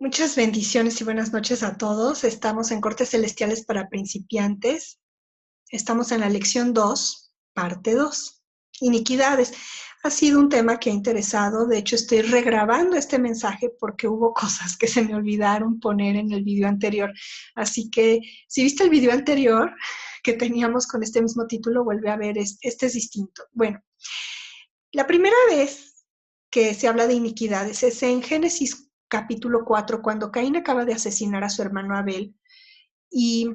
Muchas bendiciones y buenas noches a todos. Estamos en Cortes Celestiales para Principiantes. Estamos en la lección 2, parte 2. Iniquidades. Ha sido un tema que ha interesado. De hecho, estoy regrabando este mensaje porque hubo cosas que se me olvidaron poner en el video anterior. Así que si viste el video anterior que teníamos con este mismo título, vuelve a ver. Este es distinto. Bueno, la primera vez que se habla de iniquidades es en Génesis capítulo 4, cuando Caín acaba de asesinar a su hermano Abel, y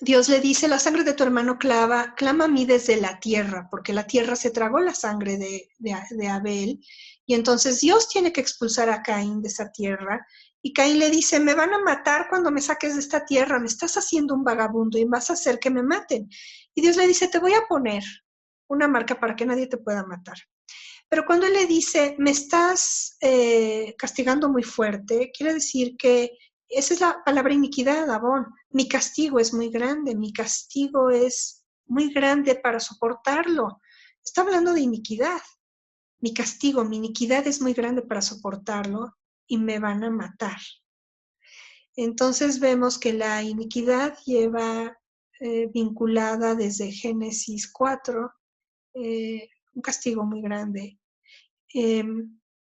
Dios le dice: la sangre de tu hermano clama a mí desde la tierra, porque la tierra se tragó la sangre de Abel, y entonces Dios tiene que expulsar a Caín de esa tierra, y Caín le dice: me van a matar cuando me saques de esta tierra, me estás haciendo un vagabundo y vas a hacer que me maten. Y Dios le dice: te voy a poner una marca para que nadie te pueda matar. Pero cuando él le dice: me estás castigando muy fuerte, quiere decir que esa es la palabra iniquidad, Abón. Mi castigo es muy grande, mi castigo es muy grande para soportarlo. Está hablando de iniquidad. Mi castigo, mi iniquidad es muy grande para soportarlo y me van a matar. Entonces vemos que la iniquidad lleva vinculada desde Génesis 4 un castigo muy grande. Eh,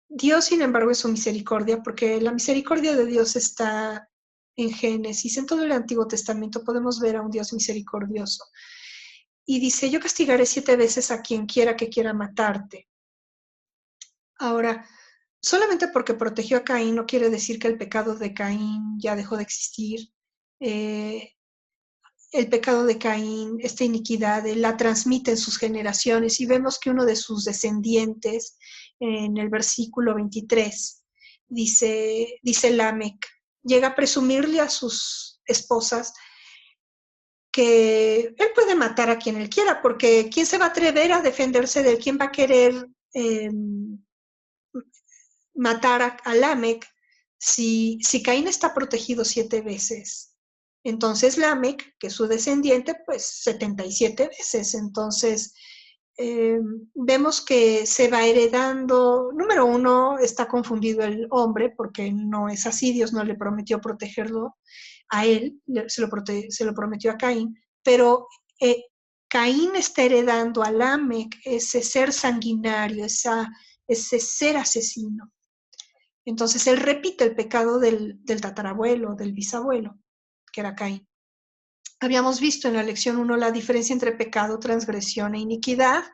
Dios, sin embargo, es su misericordia, porque la misericordia de Dios está en Génesis. En todo el Antiguo Testamento podemos ver a un Dios misericordioso. Y dice: yo castigaré 7 veces a quien quiera que quiera matarte. Ahora, solamente porque protegió a Caín no quiere decir que el pecado de Caín ya dejó de existir. Eh, el pecado de Caín, esta iniquidad, él la transmite en sus generaciones, y vemos que uno de sus descendientes, en el versículo 23, dice Lamec, llega a presumirle a sus esposas que él puede matar a quien él quiera, porque ¿quién se va a atrever a defenderse de él? ¿Quién va a querer matar a Lamec si Caín está protegido 7 veces? Entonces Lamec, que es su descendiente, pues 77 veces. Entonces vemos que se va heredando. Número uno, está confundido el hombre, porque no es así. Dios no le prometió protegerlo a él, se lo prometió a Caín, pero Caín está heredando a Lamec ese ser sanguinario, ese ser asesino. Entonces él repite el pecado del tatarabuelo, del bisabuelo, que era Caín. Habíamos visto en la lección 1 la diferencia entre pecado, transgresión e iniquidad.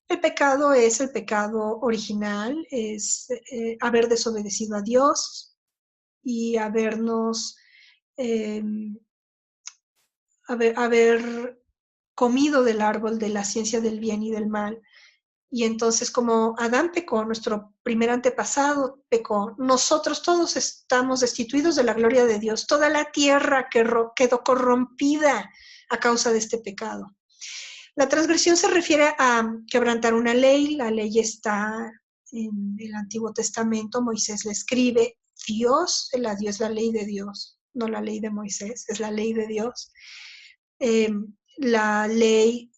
El pecado es el pecado original, es haber desobedecido a Dios y haber comido del árbol de la ciencia del bien y del mal. Y entonces, como Adán pecó, nuestro primer antepasado pecó, nosotros todos estamos destituidos de la gloria de Dios. Toda la tierra quedó corrompida a causa de este pecado. La transgresión se refiere a quebrantar una ley. La ley está en el Antiguo Testamento, Moisés la escribe. Dios la dio, es la ley de Dios, no la ley de Moisés, es la ley de Dios. La ley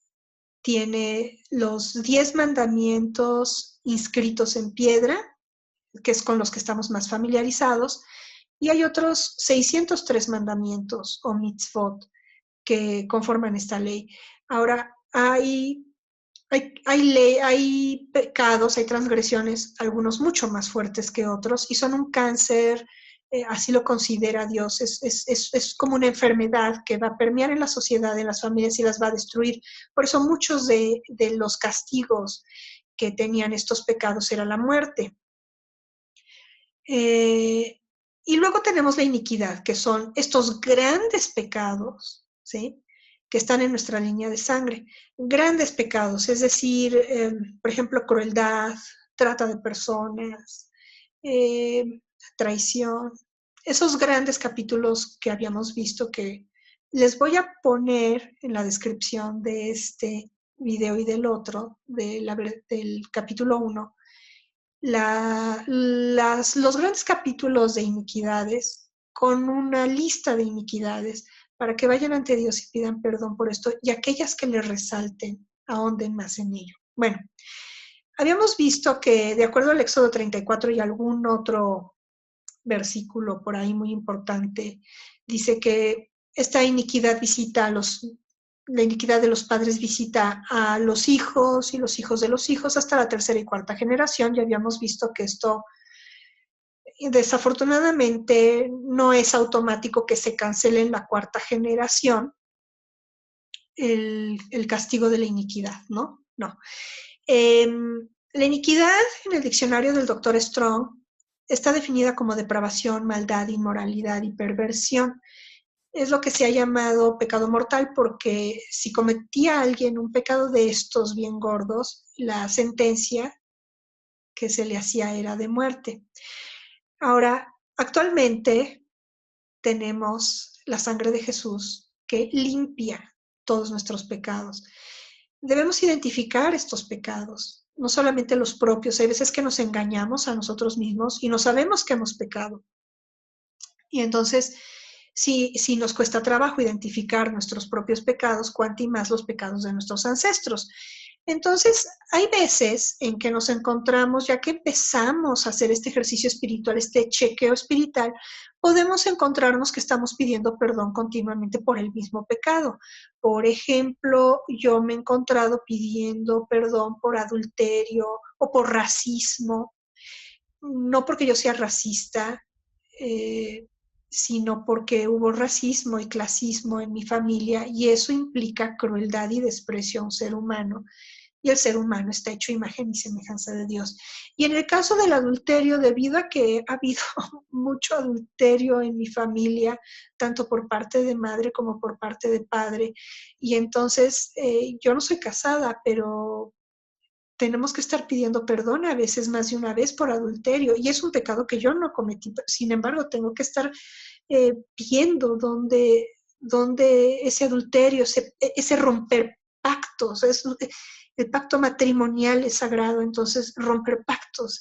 tiene los 10 mandamientos inscritos en piedra, que es con los que estamos más familiarizados, y hay otros 603 mandamientos o mitzvot que conforman esta ley. Ahora, hay pecados, hay transgresiones, algunos mucho más fuertes que otros, y son un cáncer, así lo considera Dios. Es como una enfermedad que va a permear en la sociedad, en las familias, y las va a destruir. Por eso muchos de los castigos que tenían estos pecados era la muerte. Y luego tenemos la iniquidad, que son estos grandes pecados, ¿sí?, que están en nuestra línea de sangre. Grandes pecados, es decir, por ejemplo, crueldad, trata de personas, traición. Esos grandes capítulos que habíamos visto, que les voy a poner en la descripción de este video y del otro, del capítulo 1, los grandes capítulos de iniquidades, con una lista de iniquidades, para que vayan ante Dios y pidan perdón por esto, y aquellas que les resalten, ahonden más en ello. Bueno, habíamos visto que, de acuerdo al Éxodo 34 y algún otro versículo por ahí muy importante. Dice que esta iniquidad la iniquidad de los padres visita a los hijos y los hijos de los hijos hasta la tercera y cuarta generación. Ya habíamos visto que esto desafortunadamente no es automático que se cancele en la cuarta generación el castigo de la iniquidad, ¿no? No. La iniquidad en el diccionario del Dr. Strong está definida como depravación, maldad, inmoralidad y perversión. Es lo que se ha llamado pecado mortal porque si cometía alguien un pecado de estos bien gordos, la sentencia que se le hacía era de muerte. Ahora, actualmente tenemos la sangre de Jesús que limpia todos nuestros pecados. Debemos identificar estos pecados, no solamente los propios. Hay veces que nos engañamos a nosotros mismos y no sabemos que hemos pecado. Y entonces, si nos cuesta trabajo identificar nuestros propios pecados, cuánto y más los pecados de nuestros ancestros. Entonces, hay veces en que nos encontramos, ya que empezamos a hacer este ejercicio espiritual, este chequeo espiritual, podemos encontrarnos que estamos pidiendo perdón continuamente por el mismo pecado. Por ejemplo, yo me he encontrado pidiendo perdón por adulterio o por racismo, no porque yo sea racista, sino porque hubo racismo y clasismo en mi familia y eso implica crueldad y desprecio a un ser humano. Y el ser humano está hecho imagen y semejanza de Dios. Y en el caso del adulterio, debido a que ha habido mucho adulterio en mi familia, tanto por parte de madre como por parte de padre, y entonces yo no soy casada, pero tenemos que estar pidiendo perdón a veces más de una vez por adulterio, y es un pecado que yo no cometí, sin embargo tengo que estar viendo dónde ese adulterio, ese romper pactos, el pacto matrimonial es sagrado, entonces romper pactos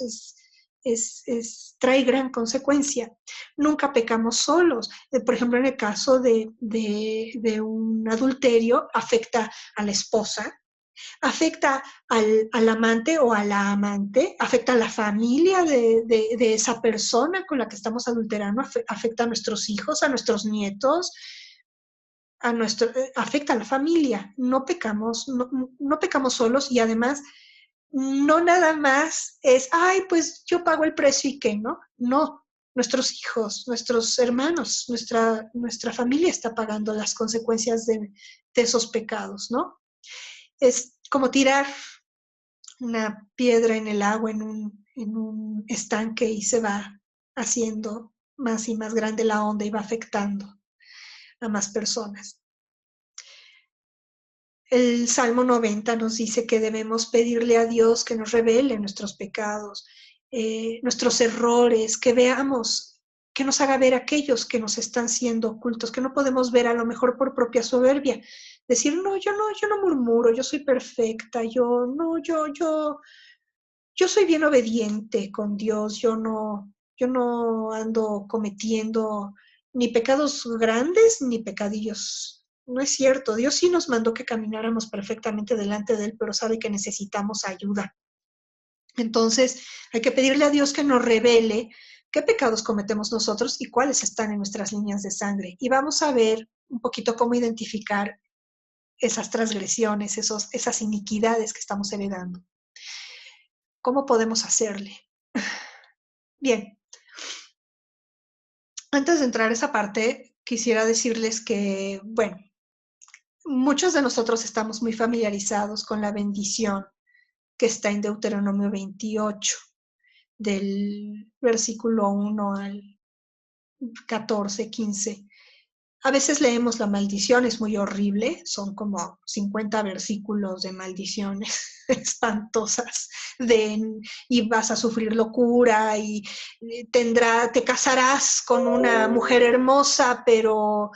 trae gran consecuencia. Nunca pecamos solos. Por ejemplo, en el caso de un adulterio, afecta a la esposa, afecta al amante o a la amante, afecta a la familia de esa persona con la que estamos adulterando, afecta a nuestros hijos, a nuestros nietos, afecta a la familia. No pecamos, no pecamos solos y además no nada más es, ay, pues yo pago el precio y qué, ¿no? No, nuestros hijos, nuestros hermanos, nuestra familia está pagando las consecuencias de esos pecados, ¿no? Es como tirar una piedra en el agua, en un estanque y se va haciendo más y más grande la onda y va afectando a más personas. El Salmo 90 nos dice que debemos pedirle a Dios que nos revele nuestros pecados, nuestros errores, que veamos, que nos haga ver aquellos que nos están siendo ocultos, que no podemos ver a lo mejor por propia soberbia. Decir, no, yo no murmuro, yo soy perfecta, yo soy bien obediente con Dios, yo no ando cometiendo ni pecados grandes ni pecadillos. No es cierto, Dios sí nos mandó que camináramos perfectamente delante de Él, pero sabe que necesitamos ayuda. Entonces, hay que pedirle a Dios que nos revele qué pecados cometemos nosotros y cuáles están en nuestras líneas de sangre. Y vamos a ver un poquito cómo identificar esas transgresiones, esas iniquidades que estamos heredando. ¿Cómo podemos hacerle? Bien, antes de entrar a esa parte, quisiera decirles que, bueno, muchos de nosotros estamos muy familiarizados con la bendición que está en Deuteronomio 28, del versículo 1 al 14, 15. A veces leemos la maldición, es muy horrible, son como 50 versículos de maldiciones espantosas, y vas a sufrir locura, y te casarás con una mujer hermosa, pero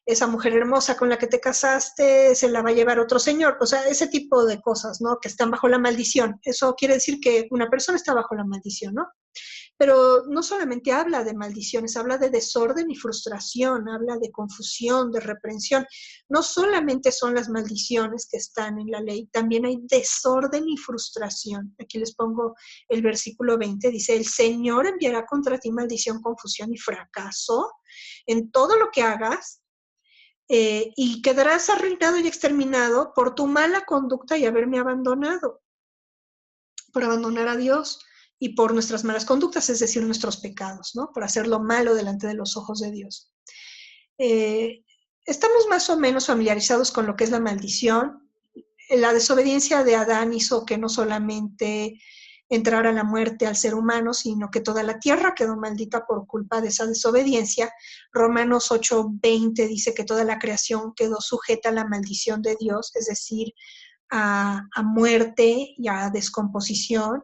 esa mujer hermosa con la que te casaste se la va a llevar otro señor. O sea, ese tipo de cosas, ¿no? Que están bajo la maldición. Eso quiere decir que una persona está bajo la maldición, ¿no? Pero no solamente habla de maldiciones, habla de desorden y frustración, habla de confusión, de reprensión. No solamente son las maldiciones que están en la ley, también hay desorden y frustración. Aquí les pongo el versículo 20, dice, el Señor enviará contra ti maldición, confusión y fracaso en todo lo que hagas, y quedarás arruinado y exterminado por tu mala conducta y haberme abandonado, por abandonar a Dios y por nuestras malas conductas, es decir, nuestros pecados, ¿no? Por hacer lo malo delante de los ojos de Dios. Estamos más o menos familiarizados con lo que es la maldición. La desobediencia de Adán hizo que no solamente entrara la muerte al ser humano, sino que toda la tierra quedó maldita por culpa de esa desobediencia. Romanos 8:20 dice que toda la creación quedó sujeta a la maldición de Dios, es decir, a muerte y a descomposición.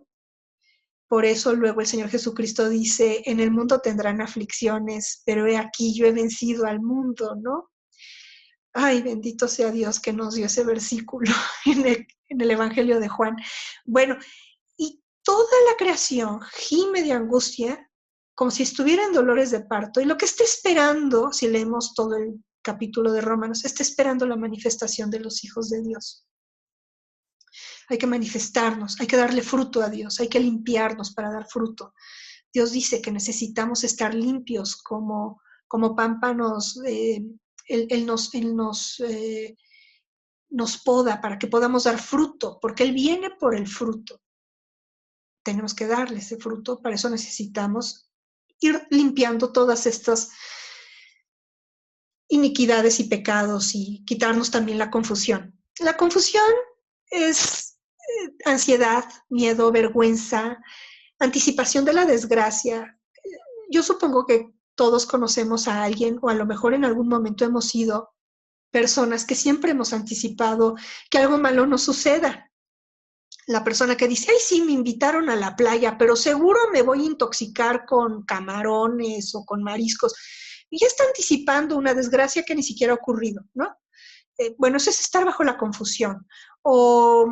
Por eso luego el Señor Jesucristo dice, en el mundo tendrán aflicciones, pero he aquí yo he vencido al mundo, ¿no? Ay, bendito sea Dios que nos dio ese versículo en el Evangelio de Juan. Bueno, y toda la creación gime de angustia como si estuviera en dolores de parto. Y lo que está esperando, si leemos todo el capítulo de Romanos, está esperando la manifestación de los hijos de Dios. Hay que manifestarnos, hay que darle fruto a Dios, hay que limpiarnos para dar fruto. Dios dice que necesitamos estar limpios como pámpanos. Él nos poda para que podamos dar fruto, porque Él viene por el fruto. Tenemos que darle ese fruto, para eso necesitamos ir limpiando todas estas iniquidades y pecados y quitarnos también la confusión. La confusión es ansiedad, miedo, vergüenza, anticipación de la desgracia. Yo supongo que todos conocemos a alguien, o a lo mejor en algún momento hemos sido personas que siempre hemos anticipado que algo malo nos suceda. La persona que dice, ay, sí, me invitaron a la playa, pero seguro me voy a intoxicar con camarones o con mariscos. Y ya está anticipando una desgracia que ni siquiera ha ocurrido, ¿no? Bueno, eso es estar bajo la confusión. O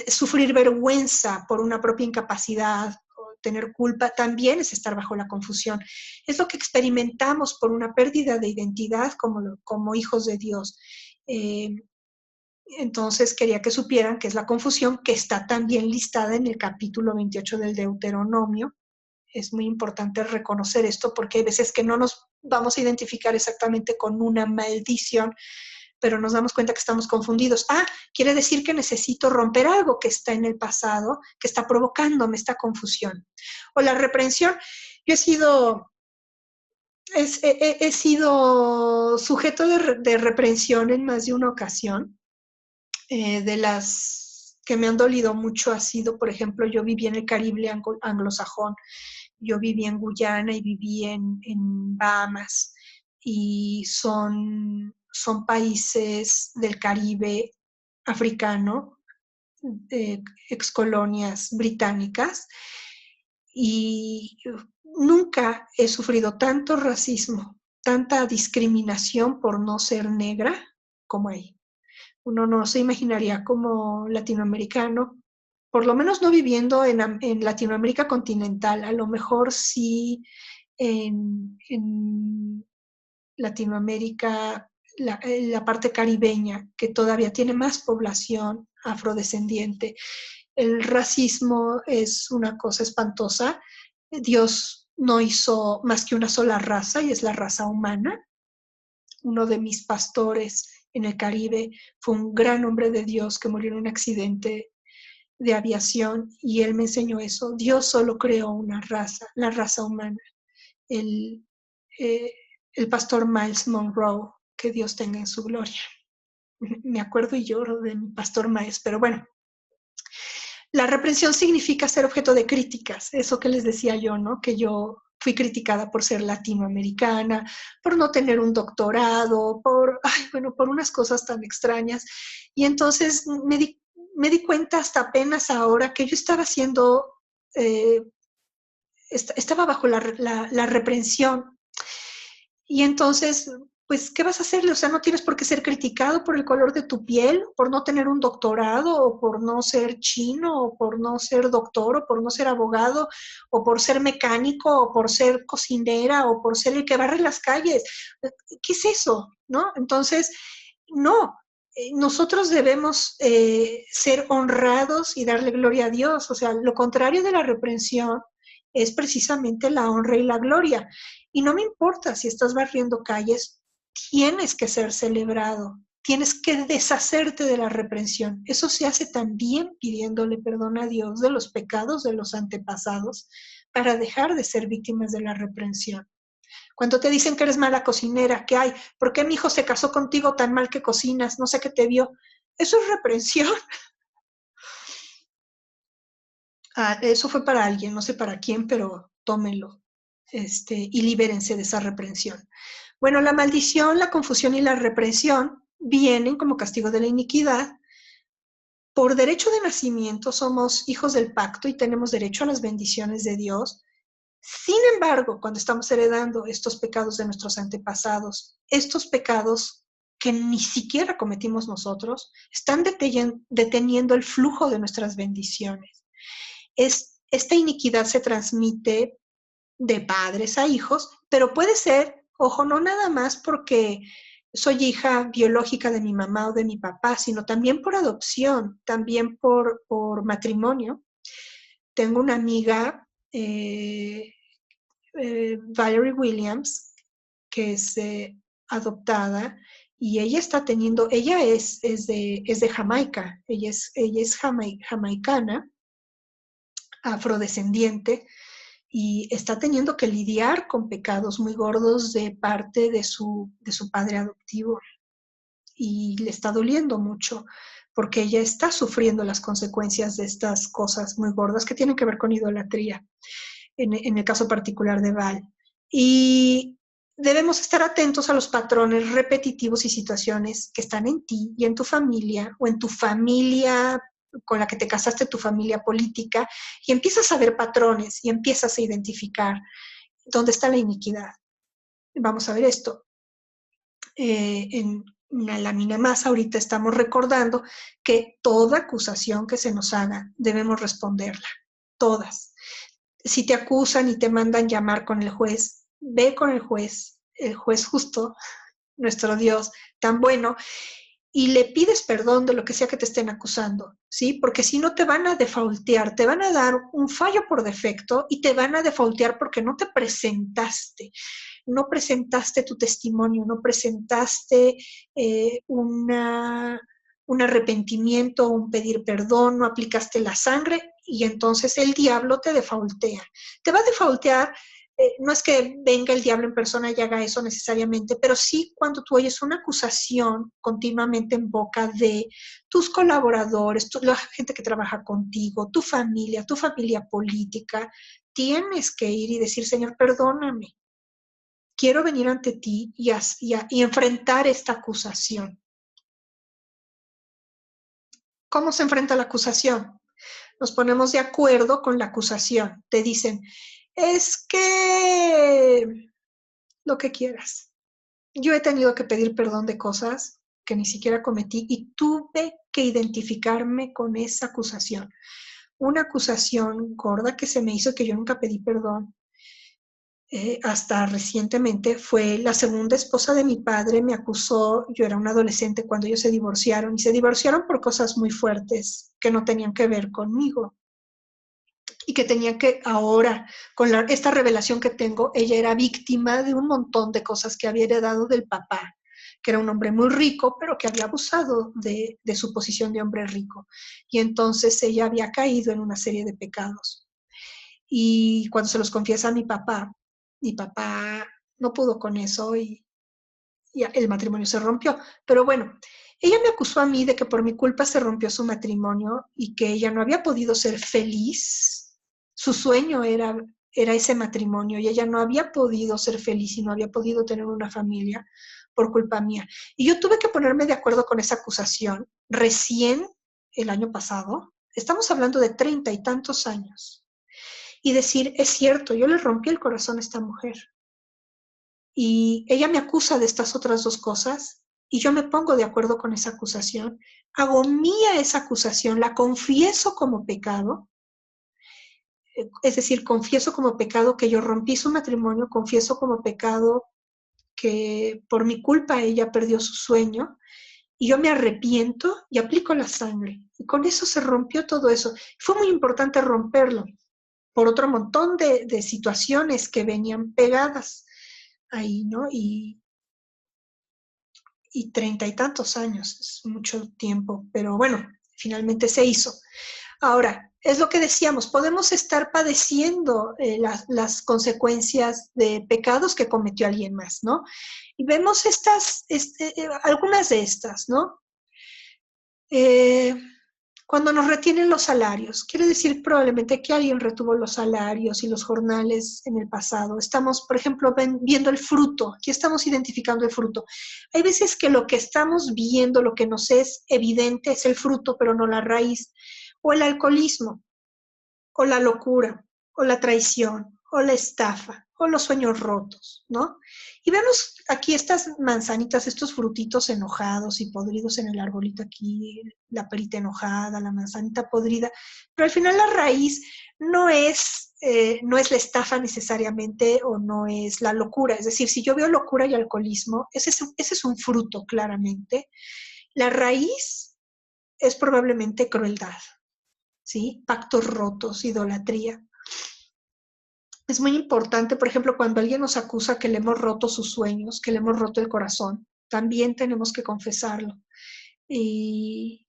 sufrir vergüenza por una propia incapacidad, o tener culpa, también es estar bajo la confusión. Es lo que experimentamos por una pérdida de identidad como hijos de Dios. Entonces quería que supieran que es la confusión, que está también listada en el capítulo 28 del Deuteronomio. Es muy importante reconocer esto, porque hay veces que no nos vamos a identificar exactamente con una maldición, pero nos damos cuenta que estamos confundidos. Quiere decir que necesito romper algo que está en el pasado, que está provocándome esta confusión. O la reprensión. Yo he sido sujeto de reprensión en más de una ocasión. De las que me han dolido mucho ha sido, por ejemplo, yo viví en el Caribe anglosajón, yo viví en Guyana y viví en Bahamas, y son países del Caribe africano, excolonias británicas, y nunca he sufrido tanto racismo, tanta discriminación por no ser negra como ahí. Uno no se imaginaría como latinoamericano, por lo menos no viviendo en Latinoamérica continental, a lo mejor sí en Latinoamérica, la parte caribeña, que todavía tiene más población afrodescendiente. El racismo es una cosa espantosa. Dios no hizo más que una sola raza, y es la raza humana. Uno de mis pastores en el Caribe fue un gran hombre de Dios que murió en un accidente de aviación, y él me enseñó eso. Dios solo creó una raza, la raza humana. El, eh, el pastor Miles Monroe, que Dios tenga en su gloria. Me acuerdo y lloro de mi pastor Miles, pero bueno. La reprensión significa ser objeto de críticas, eso que les decía yo, ¿no? Que yo fui criticada por ser latinoamericana, por no tener un doctorado, por unas cosas tan extrañas. Y entonces me di cuenta hasta apenas ahora que yo estaba estaba bajo la reprensión. Y entonces pues, ¿qué vas a hacerle? O sea, no tienes por qué ser criticado por el color de tu piel, por no tener un doctorado, o por no ser chino, o por no ser doctor, o por no ser abogado, o por ser mecánico, o por ser cocinera, o por ser el que barre las calles. ¿Qué es eso? ¿No? Entonces, no. Nosotros debemos ser honrados y darle gloria a Dios. O sea, lo contrario de la reprensión es precisamente la honra y la gloria. Y no me importa si estás barriendo calles, tienes que ser celebrado, tienes que deshacerte de la reprensión. Eso se hace también pidiéndole perdón a Dios de los pecados de los antepasados para dejar de ser víctimas de la reprensión. Cuando te dicen que eres mala cocinera, ¿qué hay? ¿Por qué mi hijo se casó contigo tan mal que cocinas? No sé qué te vio. Eso es reprensión. Eso fue para alguien, no sé para quién, pero tómenlo y libérense de esa reprensión. Bueno, la maldición, la confusión y la reprensión vienen como castigo de la iniquidad. Por derecho de nacimiento somos hijos del pacto y tenemos derecho a las bendiciones de Dios. Sin embargo, cuando estamos heredando estos pecados de nuestros antepasados, estos pecados que ni siquiera cometimos nosotros, están deteniendo el flujo de nuestras bendiciones. Esta iniquidad se transmite de padres a hijos, pero puede ser, ojo, no nada más porque soy hija biológica de mi mamá o de mi papá, sino también por adopción, también por matrimonio. Tengo una amiga, Valerie Williams, que es adoptada, y ella está teniendo, ella es de Jamaica, ella es jamaicana, afrodescendiente, y está teniendo que lidiar con pecados muy gordos de parte de su padre adoptivo. Y le está doliendo mucho porque ella está sufriendo las consecuencias de estas cosas muy gordas que tienen que ver con idolatría, en el caso particular de Val. Y debemos estar atentos a los patrones repetitivos y situaciones que están en ti y en tu familia, o en tu familia con la que te casaste, tu familia política, y empiezas a ver patrones y empiezas a identificar dónde está la iniquidad. Vamos a ver esto. En una lámina más, ahorita estamos recordando que toda acusación que se nos haga debemos responderla, todas. Si te acusan y te mandan llamar con el juez, ve con el juez justo, nuestro Dios tan bueno, y le pides perdón de lo que sea que te estén acusando, ¿sí? Porque si no te van a defaultear, te van a dar un fallo por defecto y te van a defaultear porque no te presentaste, no presentaste tu testimonio, no presentaste un arrepentimiento, un pedir perdón, no aplicaste la sangre y entonces el diablo te defaultea. Te va a defaultear. No es que venga el diablo en persona y haga eso necesariamente, pero sí cuando tú oyes una acusación continuamente en boca de tus colaboradores, la gente que trabaja contigo, tu familia política, tienes que ir y decir, Señor, perdóname, quiero venir ante ti y enfrentar esta acusación. ¿Cómo se enfrenta la acusación? Nos ponemos de acuerdo con la acusación. Te dicen, es que lo que quieras. Yo he tenido que pedir perdón de cosas que ni siquiera cometí y tuve que identificarme con esa acusación. Una acusación gorda que se me hizo que yo nunca pedí perdón. Hasta recientemente fue la segunda esposa de mi padre, me acusó, yo era una adolescente cuando ellos se divorciaron y se divorciaron por cosas muy fuertes que no tenían que ver conmigo y que tenían que ahora, con esta revelación que tengo, ella era víctima de un montón de cosas que había heredado del papá, que era un hombre muy rico, pero que había abusado de su posición de hombre rico. Y entonces ella había caído en una serie de pecados. Y cuando se los confiesa a mi papá no pudo con eso y el matrimonio se rompió. Pero bueno, ella me acusó a mí de que por mi culpa se rompió su matrimonio y que ella no había podido ser feliz. Su sueño era ese matrimonio y ella no había podido ser feliz y no había podido tener una familia por culpa mía. Y yo tuve que ponerme de acuerdo con esa acusación recién el año pasado. Estamos hablando de 30 y tantos años. Y decir, es cierto, yo le rompí el corazón a esta mujer. y ella me acusa de estas otras dos cosas y yo me pongo de acuerdo con esa acusación, hago mía esa acusación, la confieso como pecado, es decir, confieso como pecado que yo rompí su matrimonio, confieso como pecado que por mi culpa ella perdió su sueño, y yo me arrepiento y aplico la sangre. Y con eso se rompió todo eso. Fue muy importante romperlo por otro montón de situaciones que venían pegadas ahí, ¿no? Y 30 y tantos años, es mucho tiempo, pero bueno, finalmente se hizo. Ahora, es lo que decíamos, podemos estar padeciendo las consecuencias de pecados que cometió alguien más, ¿no? Y vemos algunas de estas, ¿no? Eh, Cuando nos retienen los salarios, quiere decir probablemente que alguien retuvo los salarios y los jornales en el pasado. Estamos, por ejemplo, viendo el fruto, aquí estamos identificando el fruto. Hay veces que lo que estamos viendo, lo que nos es evidente es el fruto, pero no la raíz, o el alcoholismo, o la locura, o la traición, o la estafa, o los sueños rotos, ¿no? Y vemos aquí estas manzanitas, estos frutitos enojados y podridos en el arbolito aquí, la perita enojada, la manzanita podrida, pero al final la raíz no es la estafa necesariamente o no es la locura. Es decir, si yo veo locura y alcoholismo, ese es un fruto claramente. La raíz es probablemente crueldad, ¿sí? Pactos rotos, idolatría. Es muy importante, por ejemplo, cuando alguien nos acusa que le hemos roto sus sueños, que le hemos roto el corazón, también tenemos que confesarlo. Y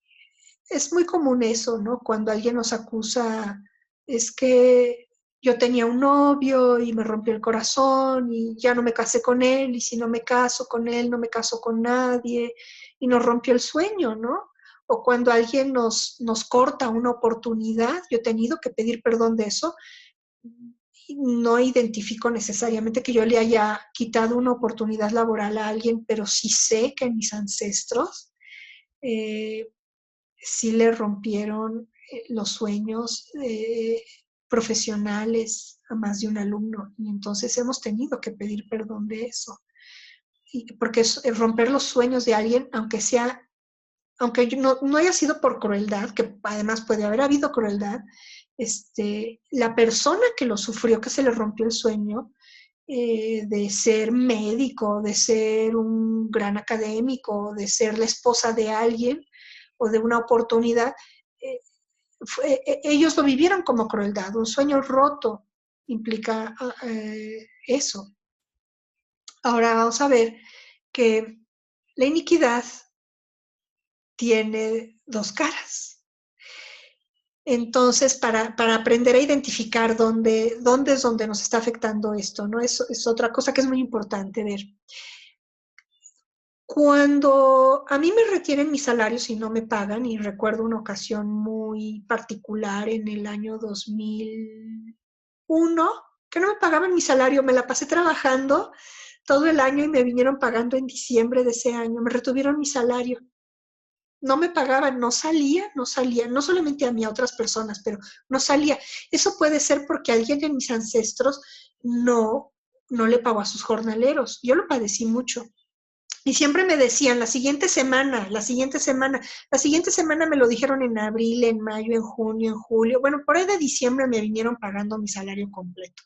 es muy común eso, ¿no? Cuando alguien nos acusa, es que yo tenía un novio y me rompió el corazón y ya no me casé con él, y si no me caso con él, no me caso con nadie, y nos rompió el sueño, ¿no? O cuando alguien nos corta una oportunidad, yo he tenido que pedir perdón de eso. No identifico necesariamente que yo le haya quitado una oportunidad laboral a alguien, pero sí sé que mis ancestros eh, sí le rompieron los sueños profesionales a más de un alumno, y entonces hemos tenido que pedir perdón de eso. Porque romper los sueños de alguien, aunque no haya sido por crueldad, que además puede haber habido crueldad, la persona que lo sufrió, que se le rompió el sueño, de ser médico, de ser un gran académico, de ser la esposa de alguien o de una oportunidad, ellos lo vivieron como crueldad. Un sueño roto implica eso. Ahora vamos a ver que la iniquidad tiene dos caras. Entonces, para aprender a identificar dónde es donde nos está afectando esto, ¿no? Es otra cosa que es muy importante ver. Cuando a mí me retienen mis salarios y no me pagan, y recuerdo una ocasión muy particular en el año 2001, que no me pagaban mi salario, me la pasé trabajando todo el año y me vinieron pagando en diciembre de ese año, me retuvieron mi salario. No me pagaban, no salía, no solamente a mí, a otras personas, pero no salía. Eso puede ser porque alguien de mis ancestros no le pagó a sus jornaleros. Yo lo padecí mucho. Y siempre me decían, la siguiente semana, la siguiente semana, la siguiente semana me lo dijeron en abril, en mayo, en junio, en julio. Bueno, por ahí de diciembre me vinieron pagando mi salario completo.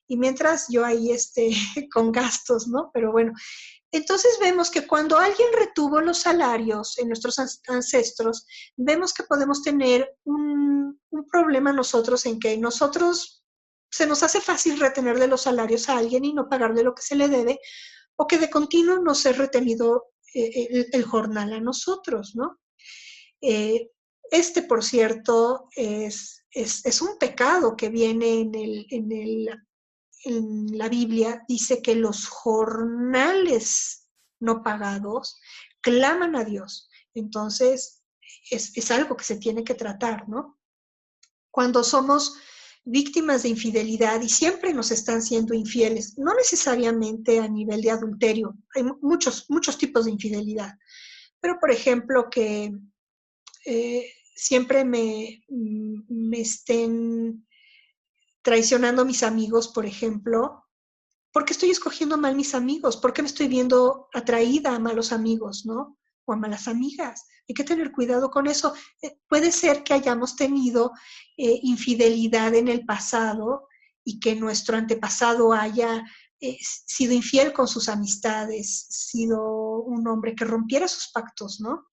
Y mientras yo ahí con gastos, ¿no? Pero bueno, entonces vemos que cuando alguien retuvo los salarios en nuestros ancestros, vemos que podemos tener un problema nosotros en que nosotros se nos hace fácil retener de los salarios a alguien y no pagarle lo que se le debe, o que de continuo nos es retenido el jornal a nosotros, ¿no? Eh, por cierto, es un pecado que viene en la Biblia, dice que los jornales no pagados claman a Dios. Entonces, es algo que se tiene que tratar, ¿no? Cuando somos víctimas de infidelidad y siempre nos están siendo infieles, no necesariamente a nivel de adulterio, hay muchos tipos de infidelidad, pero por ejemplo que siempre me estén traicionando mis amigos, por ejemplo, ¿por qué estoy escogiendo mal mis amigos? ¿Por qué me estoy viendo atraída a malos amigos, ¿no? O a malas amigas. Hay que tener cuidado con eso. Puede ser que hayamos tenido infidelidad en el pasado y que nuestro antepasado haya sido infiel con sus amistades, sido un hombre que rompiera sus pactos, ¿no?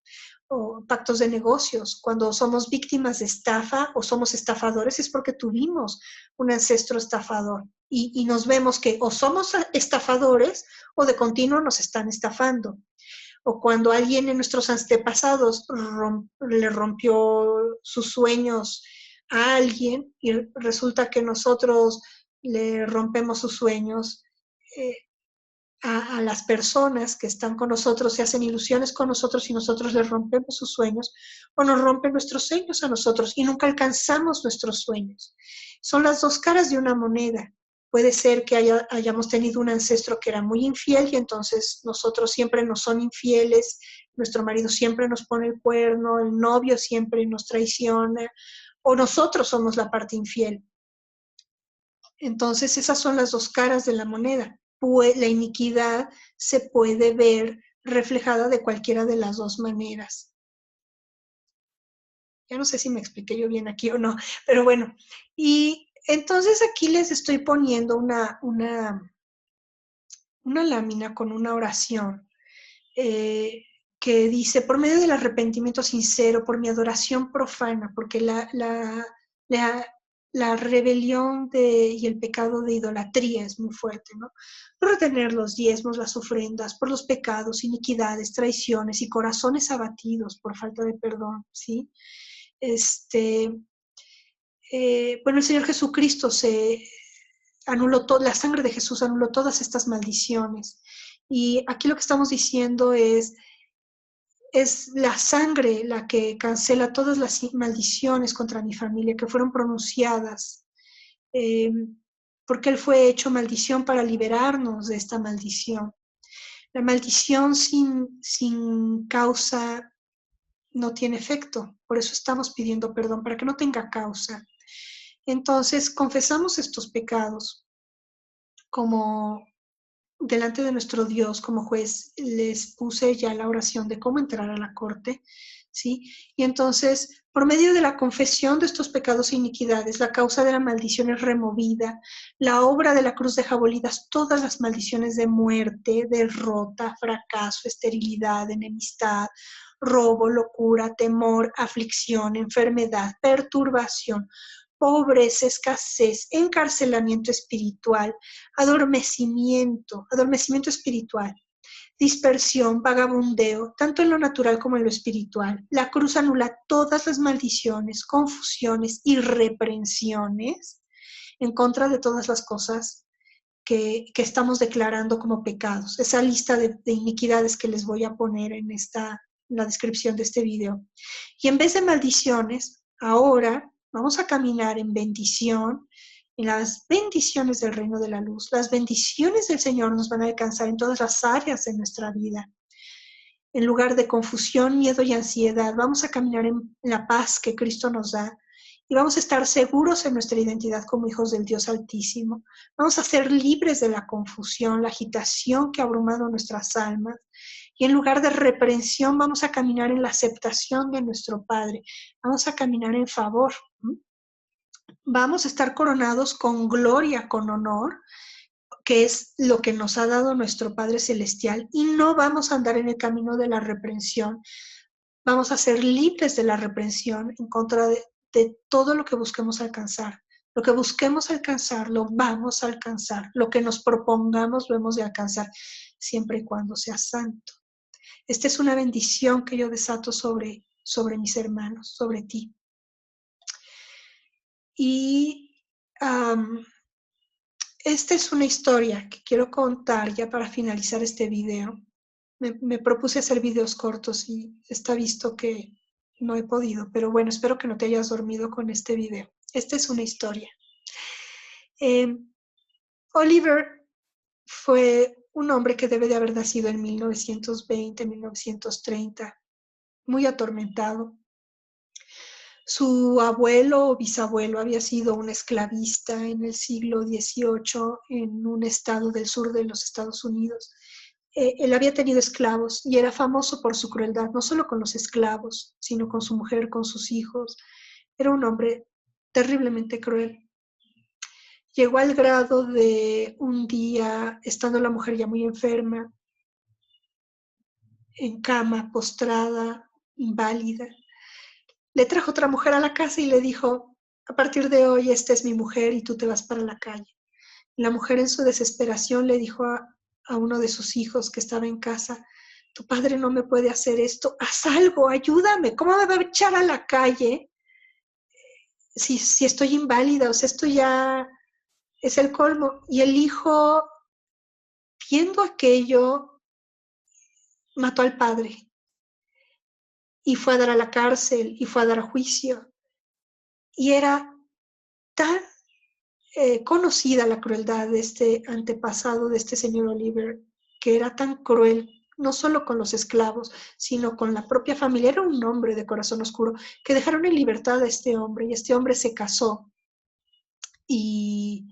O pactos de negocios. Cuando somos víctimas de estafa o somos estafadores es porque tuvimos un ancestro estafador y nos vemos que o somos estafadores o de continuo nos están estafando. O cuando alguien en nuestros antepasados le rompió sus sueños a alguien y resulta que nosotros le rompemos sus sueños, eh, a las personas que están con nosotros, se hacen ilusiones con nosotros y nosotros les rompemos sus sueños o nos rompen nuestros sueños a nosotros y nunca alcanzamos nuestros sueños. Son las dos caras de una moneda. Puede ser que hayamos tenido un ancestro que era muy infiel y entonces nosotros siempre nos son infieles, nuestro marido siempre nos pone el cuerno, el novio siempre nos traiciona o nosotros somos la parte infiel. Entonces esas son las dos caras de la moneda. La iniquidad se puede ver reflejada de cualquiera de las dos maneras. Ya no sé si me expliqué yo bien aquí o no, pero bueno. Y entonces aquí les estoy poniendo una lámina con una oración que dice, por medio del arrepentimiento sincero, por mi adoración profana, porque la rebelión y el pecado de idolatría es muy fuerte, ¿no? Por retener los diezmos, las ofrendas, por los pecados, iniquidades, traiciones y corazones abatidos por falta de perdón, ¿sí? Bueno, el Señor Jesucristo anuló la sangre de Jesús anuló todas estas maldiciones. Y aquí lo que estamos diciendo es la sangre la que cancela todas las maldiciones contra mi familia que fueron pronunciadas, eh, porque Él fue hecho maldición para liberarnos de esta maldición. La maldición sin causa no tiene efecto, por eso estamos pidiendo perdón, para que no tenga causa. Entonces, confesamos estos pecados como delante de nuestro Dios como juez. Les puse ya la oración de cómo entrar a la corte, ¿sí? Y entonces, por medio de la confesión de estos pecados e iniquidades, la causa de la maldición es removida, la obra de la cruz deja abolidas todas las maldiciones de muerte, derrota, fracaso, esterilidad, enemistad, robo, locura, temor, aflicción, enfermedad, perturbación, pobreza, escasez, encarcelamiento espiritual, adormecimiento espiritual, dispersión, vagabundeo, tanto en lo natural como en lo espiritual. La cruz anula todas las maldiciones, confusiones y reprensiones en contra de todas las cosas que estamos declarando como pecados. Esa lista de iniquidades que les voy a poner en la descripción de este video. Y en vez de maldiciones, ahora vamos a caminar en bendición, en las bendiciones del reino de la luz. Las bendiciones del Señor nos van a alcanzar en todas las áreas de nuestra vida. En lugar de confusión, miedo y ansiedad, vamos a caminar en la paz que Cristo nos da y vamos a estar seguros en nuestra identidad como hijos del Dios Altísimo. Vamos a ser libres de la confusión, la agitación que ha abrumado nuestras almas. Y en lugar de reprensión, vamos a caminar en la aceptación de nuestro Padre. Vamos a caminar en favor. Vamos a estar coronados con gloria, con honor, que es lo que nos ha dado nuestro Padre Celestial, y no vamos a andar en el camino de la reprensión. Vamos a ser libres de la reprensión en contra de todo lo que busquemos alcanzar. Lo que busquemos alcanzar, lo vamos a alcanzar. Lo que nos propongamos, lo hemos de alcanzar, siempre y cuando sea santo. Esta es una bendición que yo desato sobre mis hermanos, sobre ti. Y esta es una historia que quiero contar ya para finalizar este video. Me propuse hacer videos cortos y está visto que no he podido, pero bueno, espero que no te hayas dormido con este video. Esta es una historia. Oliver fue un hombre que debe de haber nacido en 1920, 1930, muy atormentado, Su abuelo o bisabuelo había sido un esclavista en el siglo XVIII en un estado del sur de los Estados Unidos. Él había tenido esclavos y era famoso por su crueldad, no solo con los esclavos, sino con su mujer, con sus hijos. Era un hombre terriblemente cruel. Llegó al grado de un día, estando la mujer ya muy enferma, en cama, postrada, inválida, le trajo otra mujer a la casa y le dijo, a partir de hoy esta es mi mujer y tú te vas para la calle. La mujer en su desesperación le dijo a uno de sus hijos que estaba en casa, tu padre no me puede hacer esto, haz algo, ayúdame, ¿cómo me va a echar a la calle si estoy inválida? O sea, esto ya es el colmo. Y el hijo, viendo aquello, mató al padre y fue a dar a la cárcel y fue a dar a juicio. Y era tan conocida la crueldad de este antepasado de este señor Oliver, que era tan cruel, no solo con los esclavos, sino con la propia familia. Era un hombre de corazón oscuro, que dejaron en libertad a este hombre, y este hombre se casó y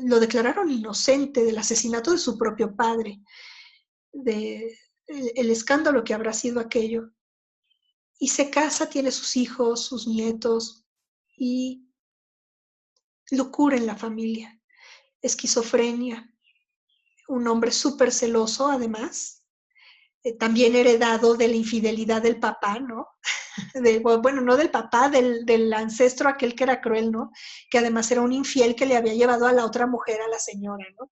lo declararon inocente del asesinato de su propio padre, de el escándalo que habrá sido aquello. Y se casa, tiene sus hijos, sus nietos, y locura en la familia, esquizofrenia, un hombre súper celoso además, también heredado de la infidelidad del papá, ¿no? Bueno, no del papá, del ancestro aquel que era cruel, ¿no? Que además era un infiel que le había llevado a la otra mujer, a la señora, ¿no?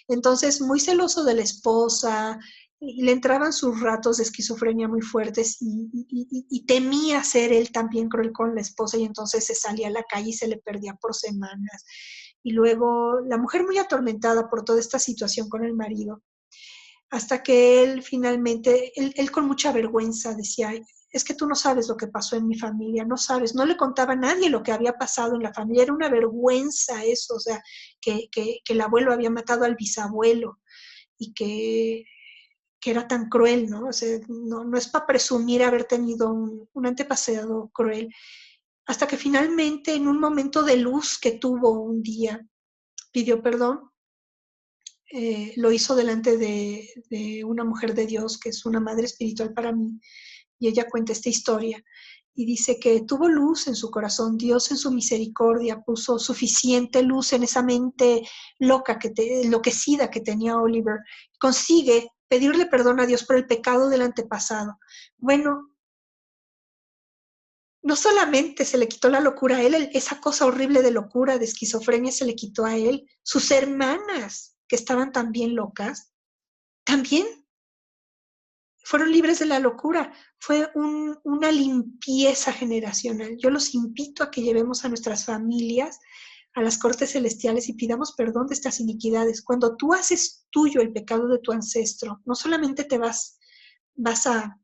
Entonces, muy celoso de la esposa, y le entraban sus ratos de esquizofrenia muy fuertes y temía ser él también cruel con la esposa y entonces se salía a la calle y se le perdía por semanas. Y luego la mujer muy atormentada por toda esta situación con el marido, hasta que él finalmente, él con mucha vergüenza decía, es que tú no sabes lo que pasó en mi familia, no sabes, no le contaba a nadie lo que había pasado en la familia, era una vergüenza eso, o sea, que el abuelo había matado al bisabuelo y que era tan cruel, ¿no? O sea, no es para presumir haber tenido un antepasado cruel, hasta que finalmente en un momento de luz que tuvo un día, pidió perdón. Lo hizo delante de una mujer de Dios, que es una madre espiritual para mí, y ella cuenta esta historia. Y dice que tuvo luz en su corazón, Dios en su misericordia puso suficiente luz en esa mente loca, enloquecida que tenía Oliver. Consigue pedirle perdón a Dios por el pecado del antepasado. Bueno, no solamente se le quitó la locura a él, esa cosa horrible de locura, de esquizofrenia se le quitó a él, sus hermanas, que estaban también locas, también fueron libres de la locura. Fue una limpieza generacional. Yo los invito a que llevemos a nuestras familias a las cortes celestiales y pidamos perdón de estas iniquidades. Cuando tú haces tuyo el pecado de tu ancestro, no solamente vas a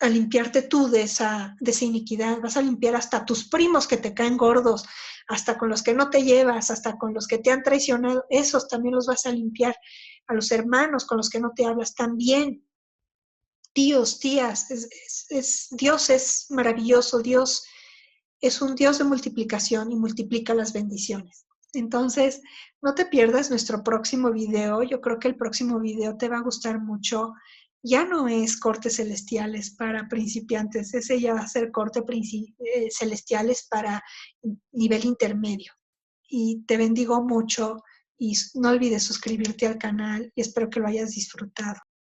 limpiarte tú de esa iniquidad, vas a limpiar hasta tus primos que te caen gordos, hasta con los que no te llevas, hasta con los que te han traicionado, esos también los vas a limpiar, a los hermanos con los que no te hablas también, tíos, tías, Dios es maravilloso, Dios es un Dios de multiplicación y multiplica las bendiciones. Entonces, no te pierdas nuestro próximo video. Yo creo que el próximo video te va a gustar mucho. Ya no es cortes celestiales para principiantes, ese ya va a ser celestiales para nivel intermedio. Y te bendigo mucho y no olvides suscribirte al canal y espero que lo hayas disfrutado.